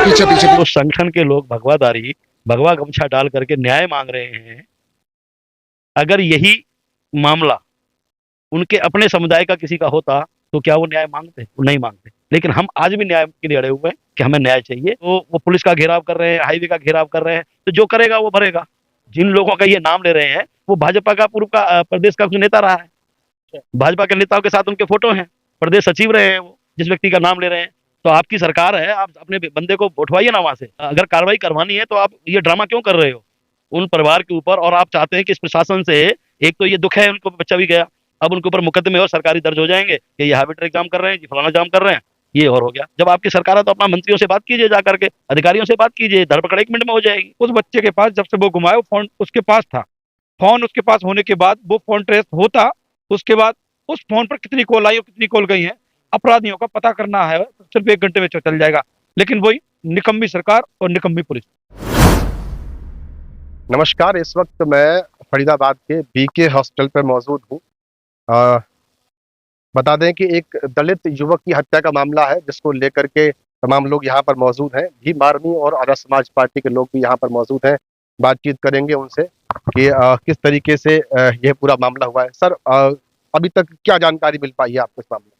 पीछे पीछे उस संगठन के लोग भगवा गमछा डाल करके न्याय मांग रहे हैं। अगर यही मामला उनके अपने समुदाय का किसी का होता तो क्या वो न्याय मांगते? वो नहीं मांगते। लेकिन हम आज भी न्याय के लिए अड़े हुए हैं कि हमें न्याय चाहिए। तो वो पुलिस का घेराव कर रहे हैं, हाईवे का घेराव कर रहे हैं, तो जो करेगा वो भरेगा। जिन लोगों का ये नाम ले रहे हैं वो भाजपा का पूर्व का प्रदेश का नेता रहा है। भाजपा के नेताओं के साथ उनके फोटो हैं, प्रदेश सचिव रहे हैं वो, जिस व्यक्ति का नाम ले रहे हैं। तो आपकी सरकार है, आप अपने बंदे को उठवाइए ना वहां से। अगर कार्रवाई करवानी है तो आप ये ड्रामा क्यों कर रहे हो उन परिवार के ऊपर? और आप चाहते हैं कि इस प्रशासन से, एक तो ये दुख है उनको बच्चा भी गया, अब उनके ऊपर मुकदमे और सरकारी दर्ज हो जाएंगे कि ये हैबिट एग्जाम कर रहे हैं, ये फलाना जाम कर रहे हैं। ये और हो गया। जब आपकी सरकार है तो अपना मंत्रियों से बात कीजिए, जाकर के अधिकारियों से बात कीजिए, धरपकड़ 1 मिनट में हो जाएगी। उस बच्चे के पास जब से वो घुमाए वो फोन उसके पास था। फोन उसके पास होने के बाद वो फोन ट्रेस होता। उसके बाद उस फोन पर कितनी कॉल आई और कितनी कॉल गई है, अपराधियों का पता करना है तो सिर्फ 1 घंटे में चल जाएगा। लेकिन वही निकम्मी सरकार और निकम्मी पुलिस। नमस्कार। इस वक्त मैं फरीदाबाद के बीके हॉस्टल पर मौजूद हूँ। बता दें कि एक दलित युवक की हत्या का मामला है जिसको लेकर के तमाम लोग यहाँ पर मौजूद हैं। भीम आर्मी और आर्य समाज पार्टी के लोग भी यहाँ पर मौजूद हैं। बातचीत करेंगे उनसे कि किस तरीके से यह पूरा मामला हुआ है। सर, अभी तक क्या जानकारी मिल पाई है आपको इस मामले में?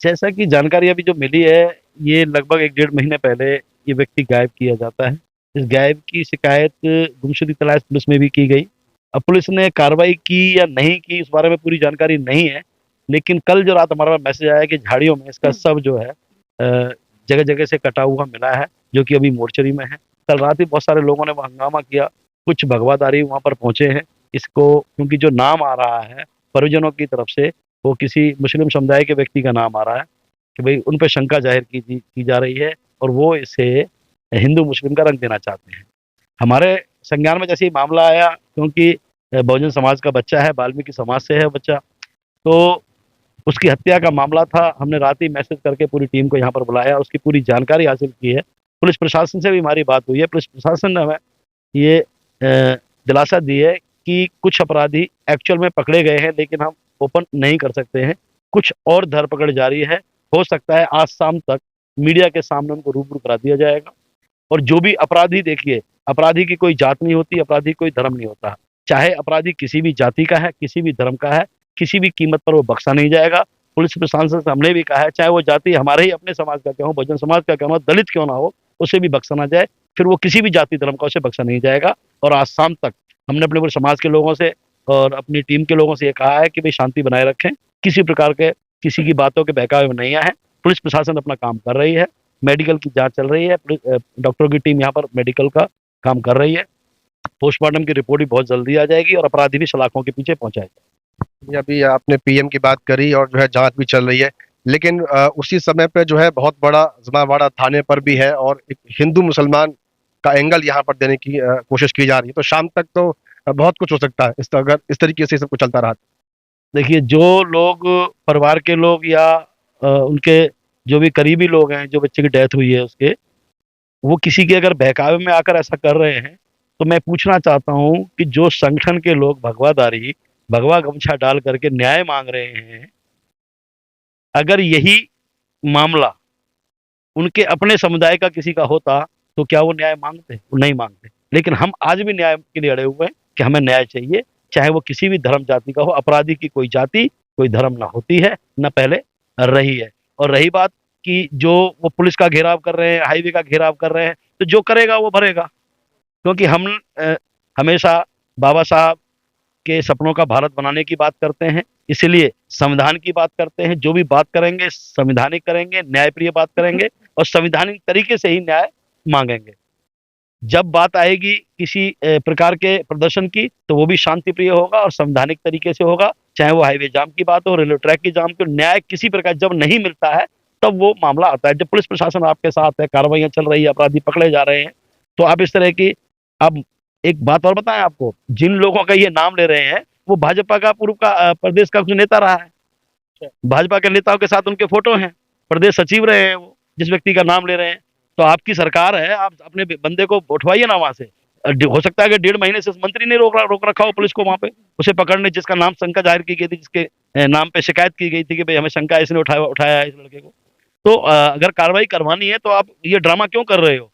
जैसा कि जानकारी अभी जो मिली है, ये लगभग 1 डेढ़ महीने पहले ये व्यक्ति गायब किया जाता है। इस गायब की शिकायत गुमशुदगी तलाश पुलिस में भी की गई। अब पुलिस ने कार्रवाई की या नहीं की इस बारे में पूरी जानकारी नहीं है। लेकिन कल जो रात हमारे पास मैसेज आया कि झाड़ियों में इसका शव जो है जगह जगह से कटा हुआ मिला है, जो कि अभी मोर्चरी में है। कल रात ही बहुत सारे लोगों ने वहाँ हंगामा किया, कुछ भगवादारी वहाँ पर पहुंचे हैं इसको, क्योंकि जो नाम आ रहा है परिजनों की तरफ से वो किसी मुस्लिम समुदाय के व्यक्ति का नाम आ रहा है कि भाई उन पर शंका जाहिर की जा रही है और वो इसे हिंदू मुस्लिम का रंग देना चाहते हैं। हमारे संज्ञान में जैसे ही मामला आया, क्योंकि बहुजन समाज का बच्चा है, वाल्मीकि समाज से है बच्चा, तो उसकी हत्या का मामला था। हमने रात ही मैसेज करके पूरी टीम को यहाँ पर बुलाया, उसकी पूरी जानकारी हासिल की है। पुलिस प्रशासन से भी हमारी बात हुई है। पुलिस प्रशासन ने हमें ये दिलासा दी है कि कुछ अपराधी एक्चुअल में पकड़े गए हैं, लेकिन हम ओपन नहीं कर सकते हैं। कुछ और धरपकड़ जारी है। हो सकता है आज शाम तक मीडिया के सामने उनको रूबरू करा दिया जाएगा। और जो भी अपराधी, देखिए, अपराधी की कोई जात नहीं होती, अपराधी कोई धर्म नहीं होता। चाहे अपराधी किसी भी जाति का है, किसी भी धर्म का है, किसी भी कीमत पर वो बख्शा नहीं जाएगा। पुलिस प्रशासन से हमने भी कहा है, चाहे वो जाति हमारे ही अपने समाज का क्यों हो, बहुजन समाज का क्यों हो, दलित क्यों ना हो, उसे भी बख्शा ना जाए। फिर वो किसी भी जाति धर्म का, उसे बख्शा नहीं जाएगा। और आज शाम तक हमने अपने पूरे समाज के लोगों से और अपनी टीम के लोगों से ये कहा है कि भाई शांति बनाए रखें, किसी प्रकार के किसी की बातों के बहकावे में नहीं आए। पुलिस प्रशासन अपना काम कर रही है, मेडिकल की जांच चल रही है, डॉक्टरों की टीम यहाँ पर मेडिकल का काम कर रही है। पोस्टमार्टम की रिपोर्ट भी बहुत जल्दी आ जाएगी और अपराधी भी सलाखों के पीछे पहुंचाए जाएंगे। ये अभी आपने पीएम की बात करी और जो है जांच भी चल रही है, लेकिन उसी समय पे जो है बहुत बड़ा जमावाड़ा थाने पर भी है और एक हिंदू मुसलमान का एंगल यहाँ पर देने की कोशिश की जा रही है। तो शाम तक तो बहुत कुछ हो सकता है अगर इस तरीके से सब कुछ चलता रहा। देखिए, जो लोग, परिवार के लोग या उनके जो भी करीबी लोग हैं, जो बच्चे की डेथ हुई है उसके, वो किसी के अगर बहकावे में आकर ऐसा कर रहे हैं, तो मैं पूछना चाहता हूं कि जो संगठन के लोग भगवा गमछा डाल करके न्याय मांग रहे हैं, अगर यही मामला उनके अपने समुदाय का किसी का होता तो क्या वो न्याय मांगते? वो नहीं मांगते। लेकिन हम आज भी न्याय के लिए अड़े हुए हैं कि हमें न्याय चाहिए, चाहे वो किसी भी धर्म जाति का हो। अपराधी की कोई जाति कोई धर्म ना होती है, ना पहले रही है। और रही बात कि जो वो पुलिस का घेराव कर रहे हैं, हाईवे का घेराव कर रहे हैं, तो जो करेगा वो भरेगा। क्योंकि हम हमेशा बाबा साहब के सपनों का भारत बनाने की बात करते हैं, इसलिए संविधान की बात करते हैं। जो भी बात करेंगे संविधानिक करेंगे, न्यायप्रिय बात करेंगे और संविधानिक तरीके से ही न्याय मांगेंगे। जब बात आएगी किसी प्रकार के प्रदर्शन की, तो वो भी शांति प्रिय होगा और संवैधानिक तरीके से होगा। चाहे वो हाईवे जाम की बात हो, रेलवे ट्रैक की जाम की, न्याय किसी प्रकार जब नहीं मिलता है तब वो मामला आता है। जब पुलिस प्रशासन आपके साथ है, कार्रवाइयां चल रही है, अपराधी पकड़े जा रहे हैं, तो आप इस तरह की, अब एक बात और बताएं आपको, जिन लोगों का ये नाम ले रहे हैं वो भाजपा का पूर्व का प्रदेश का कुछ नेता रहा है। भाजपा के नेताओं के साथ उनके फोटो हैं, प्रदेश सचिव रहे हैं वो, जिस व्यक्ति का नाम ले रहे हैं। तो आपकी सरकार है, आप अपने बंदे को उठवाइए ना वहां से। हो सकता है कि 1.5 महीने से उस मंत्री ने रोक रखा हो पुलिस को वहां पे, उसे पकड़ने, जिसका नाम शंका जाहिर की गई थी, जिसके नाम पे शिकायत की गई थी कि भाई हमें शंका है इसने उठाया है इस लड़के को। तो अगर कार्रवाई करवानी है तो आप ये ड्रामा क्यों कर रहे हो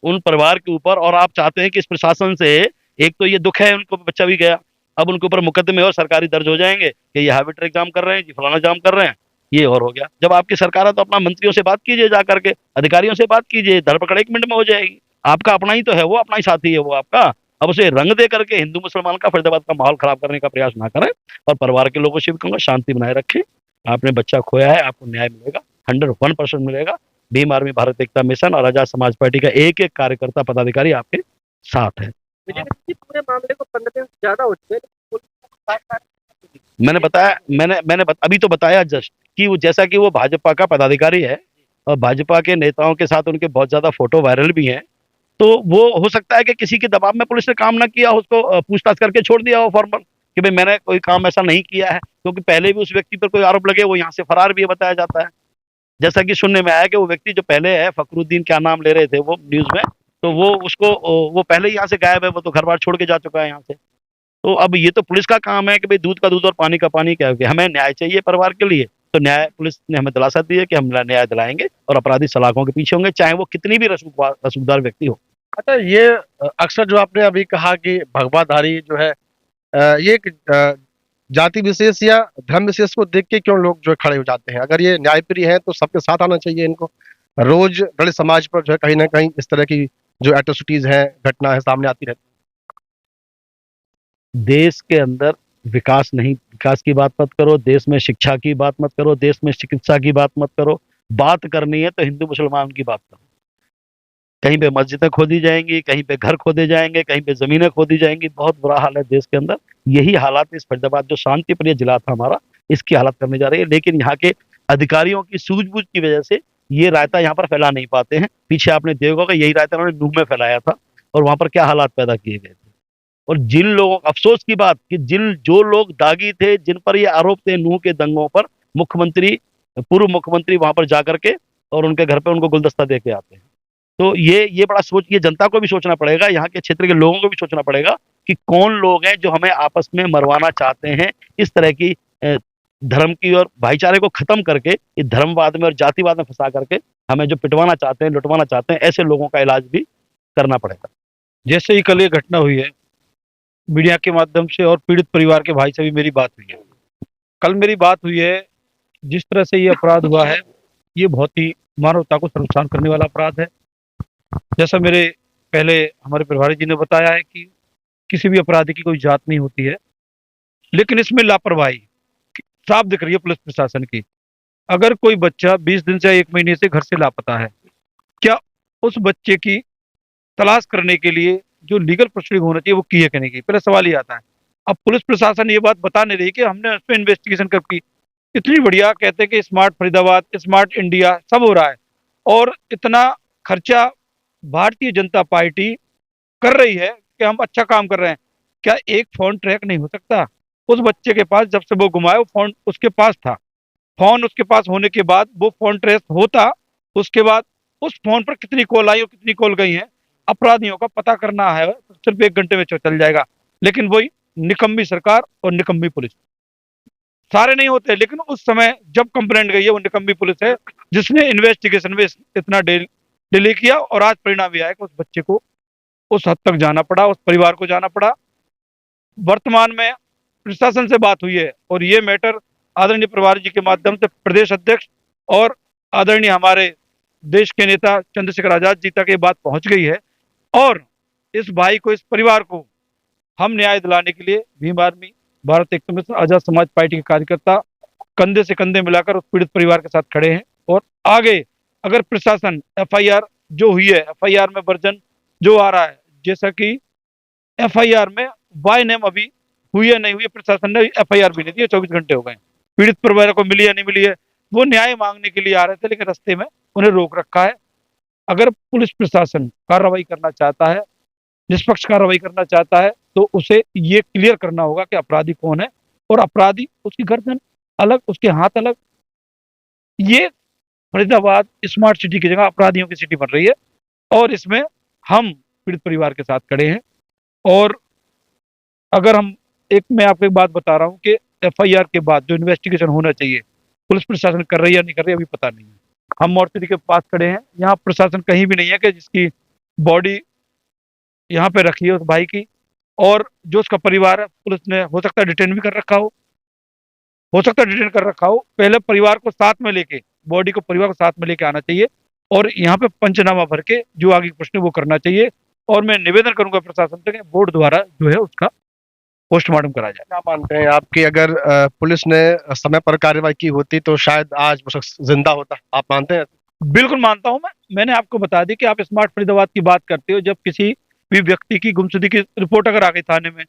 उन परिवार के ऊपर, और आप चाहते हैं कि इस प्रशासन से, एक तो ये दुख है उनको, बच्चा भी गया, अब उनके ऊपर मुकदमे और सरकारी दर्ज हो जाएंगे कि ये हैबिट एग्जाम कर रहे हैं जी, फलाना जाम कर रहे हैं, ये और हो गया। जब आपकी सरकार है तो अपना मंत्रियों से बात कीजिए, जा करके अधिकारियों से बात कीजिए, धरपकड़ 1 मिनट में हो जाएगी। आपका अपना ही तो है वो, अपना ही साथी है वो आपका। अब उसे रंग दे करके हिंदू मुसलमान का, फरीदाबाद का माहौल खराब करने का प्रयास ना करें, और परिवार के लोगों से भी कहूंगा शांति बनाए रखें। आपने बच्चा खोया है, आपको न्याय मिलेगा, 101% मिलेगा। भीम आर्मी, भारत एकता मिशन और आजाद समाज पार्टी का एक एक कार्यकर्ता पदाधिकारी आपके साथ है। मुझे लगता है पूरे मामले को 15 दिन से ज्यादा हो चुके हैं, लेकिन पुलिस को मैंने बताया, अभी तो बताया जस्ट कि वो, जैसा कि वो भाजपा का पदाधिकारी है और भाजपा के नेताओं के साथ उनके बहुत ज्यादा फोटो वायरल भी हैं, तो वो हो सकता है कि किसी के दबाव में पुलिस ने काम ना किया, उसको पूछताछ करके छोड़ दिया हो फॉर्मल कि भाई मैंने कोई काम ऐसा नहीं किया है, क्योंकि पहले भी उस व्यक्ति पर कोई आरोप लगे, वो यहाँ से फरार भी है बताया जाता है। जैसा कि सुनने में आया कि वो व्यक्ति जो पहले है, फखरुद्दीन क्या नाम ले रहे थे वो न्यूज में, तो वो उसको, वो पहले ही यहाँ से गायब है, वो तो घर बार छोड़ के जा चुका है यहाँ से। तो अब ये तो पुलिस का काम है कि भाई दूध का दूध और पानी का पानी, क्या है, हमें न्याय चाहिए परिवार के लिए, तो न्याय, पुलिस ने हमें दिलासा दी है कि हम न्याय दिलाएंगे और अपराधी सलाखों के पीछे होंगे, चाहे वो कितनी भी रसूखदार व्यक्ति हो। अच्छा, ये अक्सर जो आपने अभी कहा कि भगवाधारी जो है, ये एक जाति विशेष या धर्म विशेष को देख के क्यों लोग जो है खड़े हो जाते हैं? अगर ये न्यायप्रिय है तो सबके साथ आना चाहिए इनको। रोज दलित समाज पर जो है कहीं ना कहीं इस तरह की जो एट्रोसिटीज है, घटना है, सामने आती रहती देश के अंदर विकास नहीं, विकास की बात मत करो, देश में शिक्षा की बात मत करो, देश में चिकित्सा की बात मत करो, बात करनी है तो हिंदू मुसलमान की बात करो। कहीं पे मस्जिदें खोदी जाएंगी, कहीं पे घर खोदे जाएंगे, कहीं पे जमीनें खोदी जाएंगी, बहुत बुरा हाल है देश के अंदर। यही हालात इस फरीदाबाद, जो शांति प्रिय जिला था हमारा, इसकी हालत करने जा रही है। लेकिन यहाँ के अधिकारियों की सूझबूझ की वजह से ये रायता यहाँ पर फैला नहीं पाते हैं। पीछे आपने देखा होगा, यही रायता उन्होंने नूह में फैलाया था, और वहां पर क्या हालात पैदा किए गए थे। और जिन लोगों, अफसोस की बात कि जो लोग दागी थे, जिन पर ये आरोप थे नूह के दंगों पर, मुख्यमंत्री, पूर्व मुख्यमंत्री वहां पर जाकर के और उनके घर पे उनको गुलदस्ता दे के आते हैं। तो ये बड़ा सोच, ये जनता को भी सोचना पड़ेगा, यहाँ के क्षेत्र के लोगों को भी सोचना पड़ेगा कि कौन लोग हैं जो हमें आपस में मरवाना चाहते हैं, इस तरह की धर्म की और भाईचारे को खत्म करके इस धर्मवाद में और जातिवाद में फंसा करके हमें जो पिटवाना चाहते हैं, लुटवाना चाहते हैं, ऐसे लोगों का इलाज भी करना पड़ेगा। जैसे ही कल ये घटना हुई है, मीडिया के माध्यम से और पीड़ित परिवार के भाई से भी मेरी बात हुई है। कल मेरी बात हुई है, जिस तरह से ये अपराध हुआ है, ये बहुत ही मानवता को शर्मसार करने वाला अपराध है। जैसा मेरे पहले हमारे प्रभारी जी ने बताया है कि किसी भी अपराधी की कोई जात नहीं होती है, लेकिन इसमें लापरवाही साफ दिख रही है पुलिस प्रशासन की। अगर कोई बच्चा 20 दिन से 1 महीने से घर से लापता है, क्या उस बच्चे की तलाश करने के लिए जो लीगल प्रोसीडिंग होना चाहिए वो की है कि नहीं की? पहले सवाल ये आता है। अब पुलिस प्रशासन ये बात बता नहीं रही कि हमने उस पर इन्वेस्टिगेशन कब की। इतनी बढ़िया कहते हैं कि स्मार्ट फरीदाबाद, स्मार्ट इंडिया सब हो रहा है, और इतना खर्चा भारतीय जनता पार्टी कर रही है कि हम अच्छा काम कर रहे हैं। क्या एक फोन ट्रैक नहीं हो सकता? उस बच्चे के पास जब से वो गुमाया, वो फोन उसके पास था। फोन उसके पास होने के बाद वो फोन ट्रेस होता, उसके बाद उस फोन पर कितनी कॉल आई और कितनी कॉल गई हैं, अपराधियों का पता करना है तो सिर्फ 1 घंटे में चल जाएगा। लेकिन वही निकम्मी सरकार और निकम्मी पुलिस, सारे नहीं होते, लेकिन उस समय जब कंप्लेंट गई है वो निकम्मी पुलिस है जिसने इन्वेस्टिगेशन में इतना डिले किया, और आज परिणाम यह है कि उस बच्चे को उस हद तक जाना पड़ा, उस परिवार को जाना पड़ा। वर्तमान में प्रशासन से बात हुई है, और ये मैटर आदरणीय प्रभारी जी के माध्यम से प्रदेश अध्यक्ष और आदरणीय हमारे देश के नेता चंद्रशेखर आजाद जी तक ये बात पहुंच गई है, और इस भाई को, इस परिवार को हम न्याय दिलाने के लिए भीम आर्मी, भारत एकता मिशन, आजाद समाज पार्टी के कार्यकर्ता कंधे से कंधे मिलाकर उस पीड़ित परिवार के साथ खड़े हैं। और आगे अगर प्रशासन एफआईआर जो हुई है, एफआईआर में वर्जन जो आ रहा है, जैसा कि एफआईआर में बाय नेम अभी हुई है नहीं हुई है, प्रशासन ने एफआईआर भी नहीं दी है, 24 घंटे हो गए। पीड़ित परिवार को मिली है नहीं मिली है, वो न्याय मांगने के लिए आ रहे थे, लेकिन रास्ते में उन्हें रोक रखा है। अगर पुलिस प्रशासन कार्रवाई करना चाहता है, निष्पक्ष कार्रवाई करना चाहता है, तो उसे ये क्लियर करना होगा कि अपराधी कौन है, और अपराधी, उसकी गर्दन अलग, उसके हाथ अलग। ये फरीदाबाद स्मार्ट सिटी की जगह अपराधियों की सिटी बन रही है, और इसमें हम पीड़ित परिवार के साथ खड़े हैं। और अगर हम, मैं आपको एक बात बता रहा हूँ कि एफआईआर के बाद जो इन्वेस्टिगेशन होना चाहिए, पुलिस प्रशासन कर रही है या नहीं कर रही है अभी पता नहीं है। हम मोर्चरी के पास खड़े हैं, यहाँ प्रशासन कहीं भी नहीं है कि जिसकी बॉडी यहाँ पे रखी है उस भाई की, और जो उसका परिवार है पुलिस ने हो सकता है डिटेन भी कर रखा हो सकता है डिटेन कर रखा हो। पहले परिवार को साथ में लेके, बॉडी को परिवार को साथ में लेके आना चाहिए और यहाँ पे पंचनामा भर के जो आगे प्रश्न है वो करना चाहिए। और मैं निवेदन करूंगा प्रशासन से कि बोर्ड द्वारा जो है उसका पोस्टमार्टम करा जाए। क्या मानते हैं आपकी, अगर पुलिस ने समय पर कार्रवाई की होती तो शायद आज वो शख्स जिंदा होता, आप मानते हैं? बिल्कुल मानता हूं मैंने आपको बता दी कि आप स्मार्ट फरीदाबाद की बात करते हो। जब किसी भी व्यक्ति की गुमशुदगी की रिपोर्ट अगर आ गई थाने में,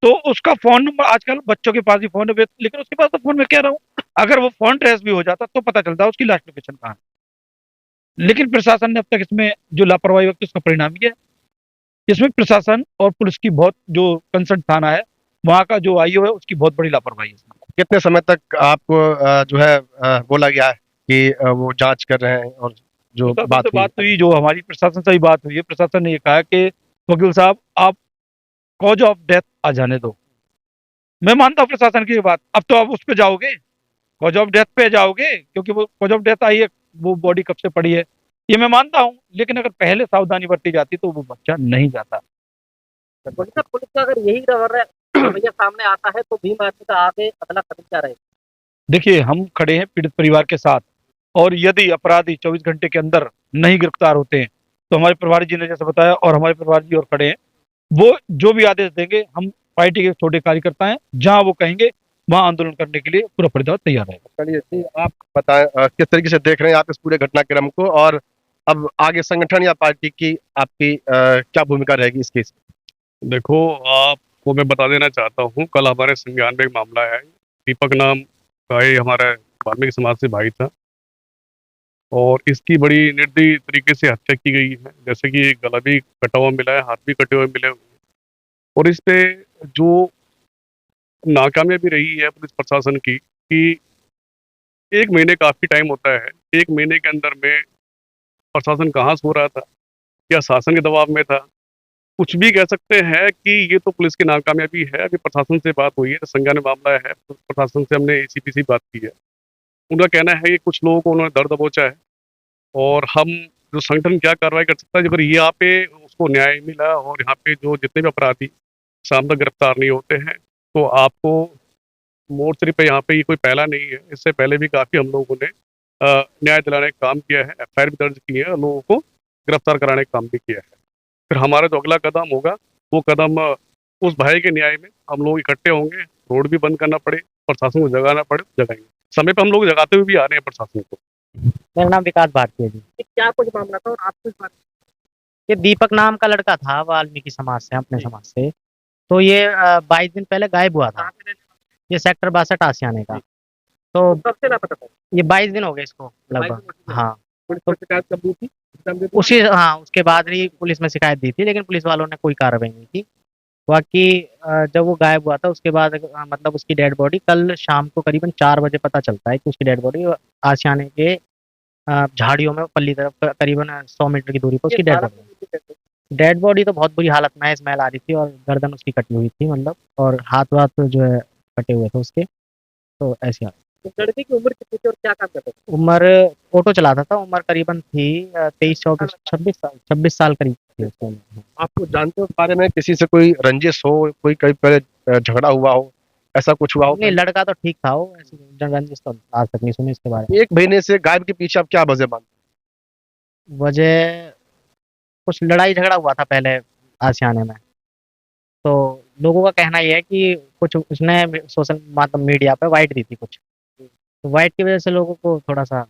तो उसका फोन नंबर, आजकल बच्चों के पास ही फोन है, लेकिन उसके पास तो फोन, मैं कह रहा हूँ अगर वो फोन ट्रेस भी हो जाता तो पता चलता उसकी लास्ट लोकेशन कहाँ है। लेकिन प्रशासन ने अब तक इसमें जो लापरवाही वक्त उसका परिणाम ये है। इसमें प्रशासन और पुलिस की बहुत, जो कंसर्न थाना है वहाँ का जो आईओ है उसकी बहुत बड़ी लापरवाही है इसमें। कितने समय तक आपको जो है बोला गया है कि वो जांच कर रहे हैं, और जो प्रशासन से बात हुई, जो हमारी प्रशासन से ही बात हुई है, प्रशासन ने ये कहा कि वकील साहब आप कॉज ऑफ डेथ आ जाने दो। मैं मानता हूँ प्रशासन की ये बात। अब तो आप उस पे जाओगे, कॉज ऑफ डेथ पे जाओगे, क्योंकि वो कॉज ऑफ डेथ आई है, वो बॉडी कब से पड़ी है ये मैं मानता हूँ, लेकिन अगर पहले सावधानी बरती जाती तो वो बच्चा नहीं जाता। पुलिस का अगर यही रवैया सामने आता है तो भीम आर्मी का आगे अगला कदम क्या रहेगा? देखिए, हम खड़े हैं पीड़ित परिवार के साथ, और यदि अपराधी 24 घंटे के अंदर नहीं गिरफ्तार होते हैं तो हमारे प्रभारी जी ने जैसे बताया, और हमारे प्रभारी जी और खड़े हैं, वो जो भी आदेश देंगे, हम पार्टी के छोटे कार्यकर्ता हैं, जहां वो कहेंगे वहां आंदोलन करने के लिए पूरा फरीदाबाद तैयार है। चलिए जी, आप बताएं किस तरीके से देख रहे हैं आप इस पूरे घटनाक्रम को, और अब आगे संगठन या पार्टी की आपकी क्या भूमिका रहेगी इस केस में? देखो, आपको मैं बता देना चाहता हूँ, कल हमारे संज्ञान में एक मामला है। दीपक नाम का ये हमारा वाल्मीकि समाज से भाई था, और इसकी बड़ी निर्दयी तरीके से हत्या की गई है। जैसे कि गला भी कटा हुआ मिला है, हाथ भी कटे हुए मिले हुए हैं। और इस पे जो नाकामयाबी रही है पुलिस प्रशासन की, कि 1 महीने काफ़ी टाइम होता है, 1 महीने के अंदर में प्रशासन कहाँ सो रहा था, या शासन के दबाव में था, कुछ भी कह सकते हैं कि ये तो पुलिस की नाकामयाबी है। अभी प्रशासन से बात हुई है, संज्ञान में मामला है, प्रशासन से हमने एसीपी से बात की है। उनका कहना है कि कुछ लोगों को उन्होंने दर्द दबोचा है, और हम जो संगठन क्या कार्रवाई कर सकता है, अगर यहाँ पे उसको न्याय मिला और यहाँ पे जो जितने भी अपराधी शाम तक गिरफ्तार नहीं होते हैं, तो आपको मोर्चरी पे यहाँ पे ये कोई पहला नहीं है। इससे पहले भी काफ़ी हम लोगों ने न्याय दिलाने का काम किया है, एफआईआर भी दर्ज की है, और लोगों को गिरफ्तार कराने का काम भी किया है। फिर हमारा जो अगला कदम होगा, वो कदम उस भाई के न्याय में हम लोग इकट्ठे होंगे। रोड भी बंद करना पड़े, प्रशासन को जगाना पड़े, जगाएंगे। समय पर हम लोग जगाते हुए भी आ रहे हैं प्रशासन को। मेरा नाम विकास भारती है जी। ये क्या कुछ मामला था और आपको इस बात ये दीपक नाम का लड़का था, वाल्मीकि समाज से, अपने समाज से। तो ये 22 दिन पहले गायब हुआ था। कहाँ पे रहने ये सेक्टर 62 आशियाने का। तो वाले? कब से लापता था? ये 22 दिन हो गए इसको 22 लगभग। दिन। हाँ, पुलिस को शिकायत कब दी थी? उसके बाद ही पुलिस में शिकायत दी थी, लेकिन पुलिस वालों ने कोई कार्रवाई नहीं की। बाकी जब वो गायब हुआ था उसके बाद मतलब उसकी डेड बॉडी कल शाम को करीबन 4 बजे पता चलता है कि उसकी डेड बॉडी आशियाने के झाड़ियों में पल्ली तरफ करीबन 100 मीटर की दूरी पर उसकी डेड बॉडी। डेड बॉडी तो बहुत बुरी हालत में है, स्मेल आ रही थी, और गर्दन उसकी कटी हुई थी, मतलब, और हाथ वाथ जो है कटे हुए थे उसके। तो ऐसी हालत। लड़के की उम्र कितनी थी और क्या काम करते थे? उम्र ऑटो चलाता था, उम्र करीबन थी 23 24 26 साल करीब थी उसकी उम्र। आपको जानते हो इस बारे में, किसी से कोई रंजिश हो, कोई कहीं पहले झगड़ा हुआ हो, ऐसा कुछ हुआ हो? नहीं, लड़का तो ठीक था, वो ऐसी रंजिश तो आज तक नहीं सुनी इसके बारे में। 1 महीने से गायब के पीछे आप क्या वजह मानते वजह कुछ लड़ाई झगड़ा हुआ था पहले आशियाने में। तो लोगों का कहना यह है कि कुछ उसने सोशल मतलब मीडिया पे वाइट दी थी कुछ, तो वाइट की वजह से लोगों को थोड़ा सा,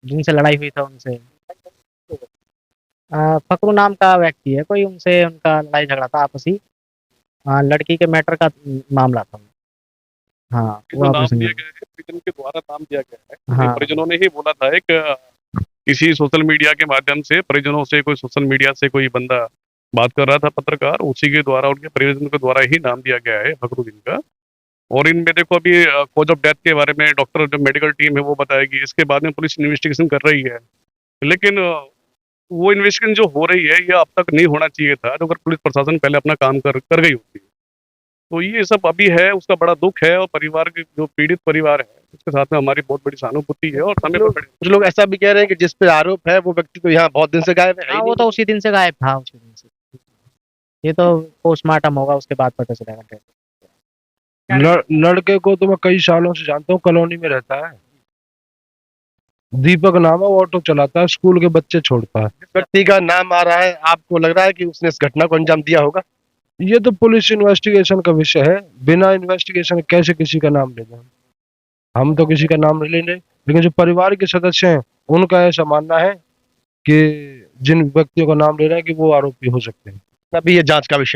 जिनसे लड़ाई हुई था उनसे, फकरू नाम का व्यक्ति है कोई, उनसे उनका लड़ाई झगड़ा था आपसी। लड़की के मैटर का मामला था। हाँ, जो वो नाम आपस में। दिया गया है, परिजन के द्वारा नाम दिया गया है। हाँ। परिजनों ने ही बोला था, एक किसी सोशल मीडिया के माध्यम से परिजनों से, कोई सोशल मीडिया से कोई बंदा बात कर रहा था, पत्रकार, उसी के द्वारा, उनके परिजनों के द्वारा ही नाम दिया गया है फखरुद्दीन का। और इनमें देखो, अभी कॉज ऑफ डेथ के बारे में डॉक्टर, जो मेडिकल टीम है वो बताएगी, इसके बाद में पुलिस इन्वेस्टिगेशन कर रही है। लेकिन वो इन्वेस्टिगेशन जो हो रही है, ये अब तक नहीं होना चाहिए था, अगर पुलिस प्रशासन पहले अपना काम कर गई होती। तो ये सब अभी है, उसका बड़ा दुख है, और परिवार के जो पीड़ित परिवार है उसके साथ में हमारी बहुत बड़ी सहानुभूति है, और समय पर खड़े। कुछ लोग ऐसा भी कह रहे हैं कि जिस पे आरोप है वो व्यक्ति तो यहाँ बहुत दिन से गायब है ही हाँ वो नहीं। तो उसी दिन से गायब था, उसी दिन से। ये तो पोस्टमार्टम होगा उसके बाद पता चलेगा। लड़के को तो मैं कई सालों से जानता हूँ, कॉलोनी में रहता है, दीपक नाम है, वो ऑटो चलाता है, स्कूल के बच्चे छोड़ता है। जिस व्यक्ति का नाम आ रहा है, आपको लग रहा है कि उसने इस घटना को अंजाम दिया होगा? ये तो पुलिस इन्वेस्टिगेशन का विषय है, बिना इन्वेस्टिगेशन कैसे किसी का नाम ले जाए? हम तो किसी का नाम नहीं ले रहे, लेकिन जो परिवार के सदस्य हैं उनका ऐसा मानना है कि जिन व्यक्तियों का नाम ले रहे हैं कि वो आरोपी हो सकते हैं। अभी ये जांच का विषय है।